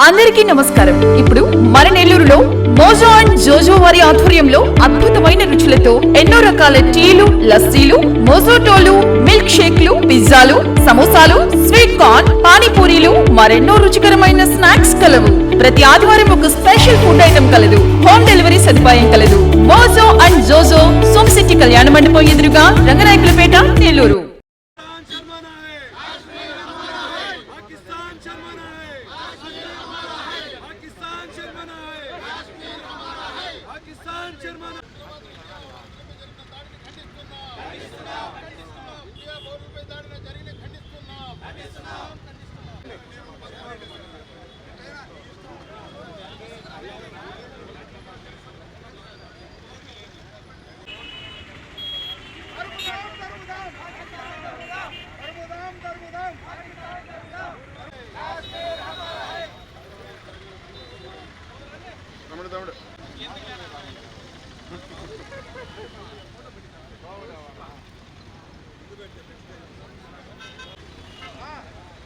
అందరికీ నమస్కారం. ఇప్పుడు మన నెల్లూరులో మోజో అండ్ జోజో వారి ఆధ్వర్యంలో అద్భుతమైన రుచులతో ఎన్నో రకాల టీలు, లస్సీలు, మోజోటోలు, మిల్క్ షేక్లు, పిజ్జాలు, సమోసాలు, స్వీట్ కార్న్, పానీపూరీలు, మరెన్నో రుచికరమైన స్నాక్స్ కలవు. ప్రతి ఆదివారం ఒక స్పెషల్ ఫుడ్ ఐటమ్ కలదు. హోమ్ డెలివరీ సదుపాయం కలదు. మోజో అండ్ జోజో, సోమ్ సిటీ కళ్యాణ మండపం ఎదురుగా, రంగనాయకులపేట, నెల్లూరు.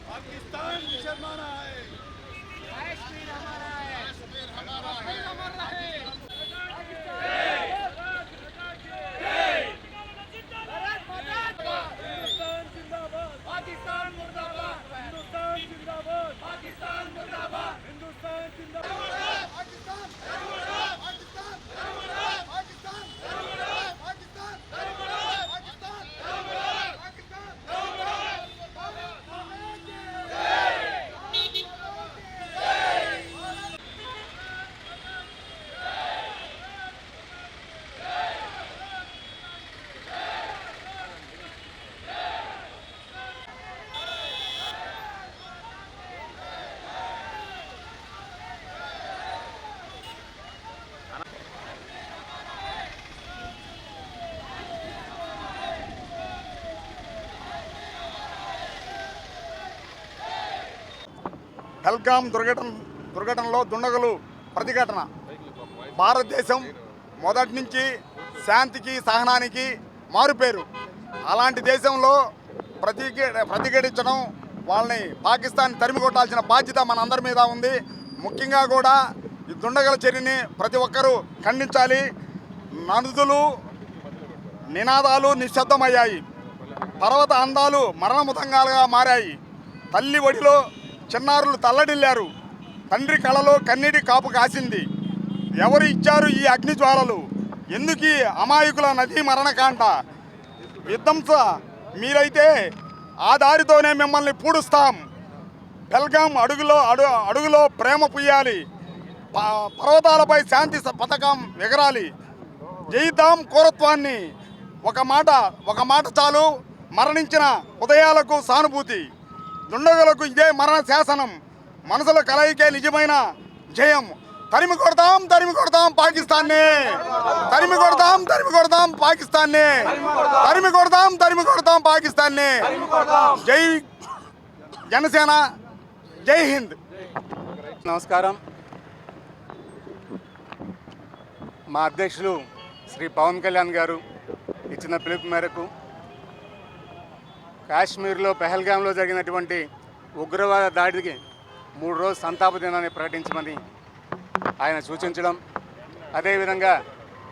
पाकिस्तान शर्माना है, कश्मीर हमारा है, कश्मीर हमारा है, हमारा है। पाकिस्तान मुर्दाबाद, हिंदुस्तान जिंदाबाद, पाकिस्तान मुर्दाबाद, हिंदुस्तान जिंदाबाद, पाकिस्तान పహల్గామ్ దుర్ఘటనలో దుండగులు ప్రతిఘటన. భారతదేశం మొదటి నుంచి శాంతికి సహనానికి మారుపేరు. అలాంటి దేశంలో ప్రతిఘటించడం, వాళ్ళని పాకిస్తాన్ తరిమి కొట్టాల్సిన బాధ్యత మనందరి మీద ఉంది. ముఖ్యంగా కూడా ఈ దుండగుల చర్యని ప్రతి ఒక్కరూ ఖండించాలి. నదులు నినాదాలు నిశ్శబ్దమయ్యాయి. పర్వత అందాలు మరణముతంగాలుగా మారాయి. తల్లి ఒడిలో చిన్నారులు తల్లడిల్లారు. తండ్రి కళలో కన్నీటి కాపు కాసింది. ఎవరు ఇచ్చారు ఈ అగ్నిజ్వాలలు? ఎందుకు అమాయకుల నదీ మరణకాండ? విధ్వంస మీరైతే ఆ దారితోనే మిమ్మల్ని పూడుస్తాం. పహల్గామ్ అడుగులో ప్రేమ పుయ్యాలి. పర్వతాలపై శాంతి పథకం ఎగరాలి. జయిద్దాం క్రూరత్వాన్ని. ఒక మాట చాలు. మరణించిన ఉదయాలకు సానుభూతి. దుండగులకు ఇదే మరణ శాసనం. మనసుల కలయికే నిజమైన జయం. తరిమి కొడతాం పాకిస్తాన్ని. తరిమి కొడతాం పాకిస్తాన్ని. తరిమి కొడతాం పాకిస్తాన్ని. జై జనసేన, జై హింద్. నమస్కారం. మా అధ్యక్షులు శ్రీ పవన్ కళ్యాణ్ గారు ఇచ్చిన పిలుపు మేరకు కాశ్మీర్లో పహల్గామ్లో జరిగినటువంటి ఉగ్రవాద దాడికి 3 రోజుల సంతాప దినాన్ని ప్రకటించమని ఆయన సూచించడం, అదేవిధంగా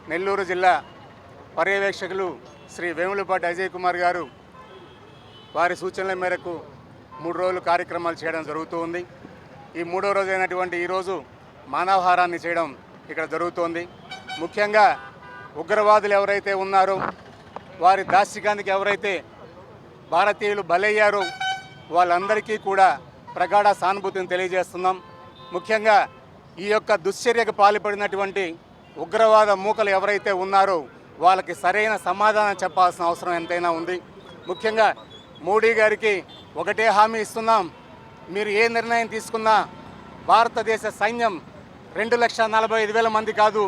నెల్లూరు జిల్లా పర్యవేక్షకులు శ్రీ వేములపాటి అజయ్ కుమార్ గారు వారి సూచనల మేరకు 3 రోజులు కార్యక్రమాలు చేయడం జరుగుతూ ఉంది. ఈ 3వ రోజు అయినటువంటి ఈరోజు మానవహారాన్ని చేయడం ఇక్కడ జరుగుతోంది. ముఖ్యంగా ఉగ్రవాదులు ఎవరైతే ఉన్నారో, వారి దాష్టికానికి ఎవరైతే భారతీయులు బలయ్యారో వాళ్ళందరికీ కూడా ప్రగాఢ సానుభూతిని తెలియజేస్తున్నాం. ముఖ్యంగా ఈ యొక్క దుశ్చర్యకు పాల్పడినటువంటి ఉగ్రవాద మూకలు ఎవరైతే ఉన్నారో వాళ్ళకి సరైన సమాధానం చెప్పాల్సిన అవసరం ఎంతైనా ఉంది. ముఖ్యంగా మోడీ గారికి ఒకటే హామీ ఇస్తున్నాం. మీరు ఏ నిర్ణయం తీసుకున్నా భారతదేశ సైన్యం 2,45,000 మంది కాదు,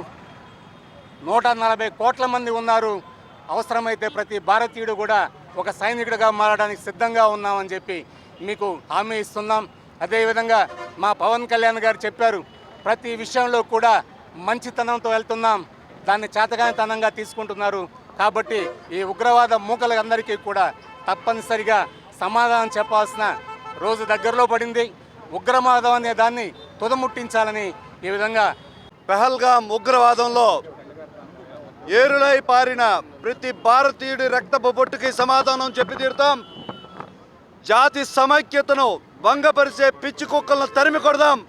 140 కోట్ల మంది ఉన్నారు. అవసరమైతే ప్రతి భారతీయుడు కూడా ఒక సైనికుడిగా మారడానికి సిద్ధంగా ఉన్నామని చెప్పి మీకు హామీ ఇస్తున్నాం. అదేవిధంగా మా పవన్ కళ్యాణ్ గారు చెప్పారు, ప్రతి విషయంలో కూడా మంచితనంతో వెళ్తున్నాం, దాన్ని చేతగానితనంగా తీసుకుంటున్నారు. కాబట్టి ఈ ఉగ్రవాద మూకలందరికీ కూడా తప్పనిసరిగా సమాధానం చెప్పాల్సిన రోజు దగ్గరలో పడింది. ఉగ్రవాదం అనే దాన్ని తుదముట్టించాలని ఈ విధంగా పెహల్గాం ఉగ్రవాదంలో ఏరులై పారిన ప్రతి భారతీయుడి రక్తపు బొట్టుకి సమాధానం చెప్పి తీరుతాం. జాతి సమైక్యతను భంగపరిచే పిచ్చి కుక్కలను తరిమి కొడదాం.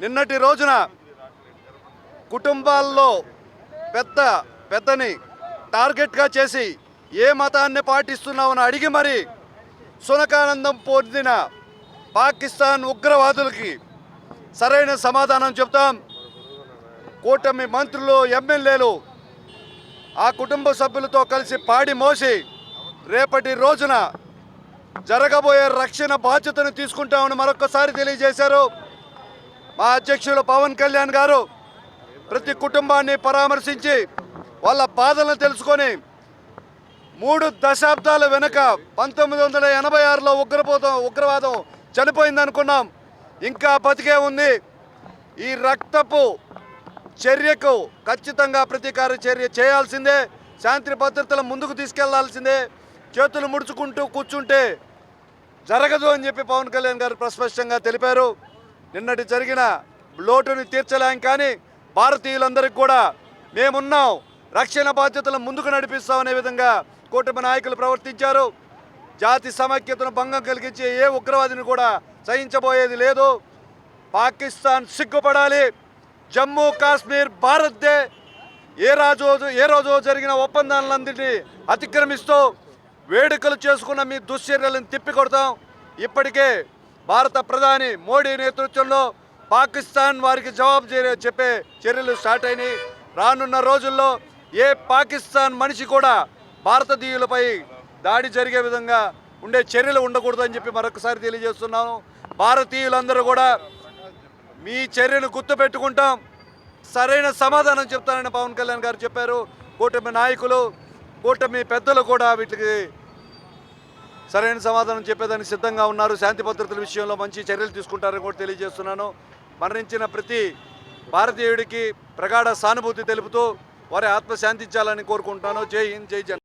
నిన్నటి రోజున కుటుంబాల్లో పెద్దని టార్గెట్గా చేసి ఏ మతాన్ని పాటిస్తున్నామని అడిగి మరి సునకానందం పొందిన పాకిస్తాన్ ఉగ్రవాదులకి సరైన సమాధానం చెప్తాం. కూటమి మంత్రులు, ఎమ్మెల్యేలు ఆ కుటుంబ సభ్యులతో కలిసి పాడి మోసి రేపటి రోజున జరగబోయే రక్షణ బాధ్యతను తీసుకుంటామని మరొకసారి తెలియజేశారు. మా అధ్యక్షులు పవన్ కళ్యాణ్ గారు ప్రతి కుటుంబాన్ని పరామర్శించి వాళ్ళ బాధలను తెలుసుకొని 3 దశాబ్దాల వెనుక 1986లో ఉగ్రవాదం చనిపోయిందనుకున్నాం, ఇంకా బతికే ఉంది. ఈ రక్తపు చర్యకు ఖచ్చితంగా ప్రతీకార చర్య చేయాల్సిందే. శాంతి భద్రతలు ముందుకు తీసుకెళ్లాల్సిందే. చేతులు ముడుచుకుంటూ కూర్చుంటే జరగదు అని చెప్పి పవన్ కళ్యాణ్ గారు ప్రస్పష్టంగా తెలిపారు. నిన్నటి జరిగిన లోటుని తీర్చలేం, కానీ భారతీయులందరికీ కూడా మేమున్నాం, రక్షణ బాధ్యతలు ముందుకు నడిపిస్తామనే విధంగా కూటమి నాయకులు ప్రవర్తించారు. జాతి సమైక్యతను భంగం కలిగించే ఏ ఉగ్రవాదిని కూడా సహించబోయేది లేదు. పాకిస్తాన్ సిగ్గుపడాలి. జమ్మూ కాశ్మీర్ భారత్దే. ఏ రోజు జరిగిన ఒప్పందాలన్నింటినీ అతిక్రమిస్తూ వేడుకలు చేసుకున్న మీ దుశ్చర్యలను తిప్పికొడతాం. ఇప్పటికే భారత ప్రధాని మోడీ నేతృత్వంలో పాకిస్తాన్ వారికి జవాబు చెప్పే చర్యలు స్టార్ట్ అయినాయి. రానున్న రోజుల్లో ఏ పాకిస్తాన్ మనిషి కూడా భారతీయులపై దాడి జరిగే విధంగా ఉండే చర్యలు ఉండకూడదని చెప్పి మరొకసారి తెలియజేస్తున్నాను. భారతీయులందరూ కూడా మీ చర్యను గుర్తుపెట్టుకుంటాం, సరైన సమాధానం చెప్తానని పవన్ కళ్యాణ్ గారు చెప్పారు. కూటమి నాయకులు, కూటమి పెద్దలు కూడా వీటికి సరైన సమాధానం చెప్పేదానికి సిద్ధంగా ఉన్నారు. శాంతి భద్రతల విషయంలో మంచి చర్యలు తీసుకుంటారని కూడా తెలియజేస్తున్నాను. మరణించిన ప్రతి భారతీయుడికి ప్రగాఢ సానుభూతి తెలుపుతూ వారి ఆత్మ శాంతించాలని కోరుకుంటున్నాను. జై హింద్, జై జన్.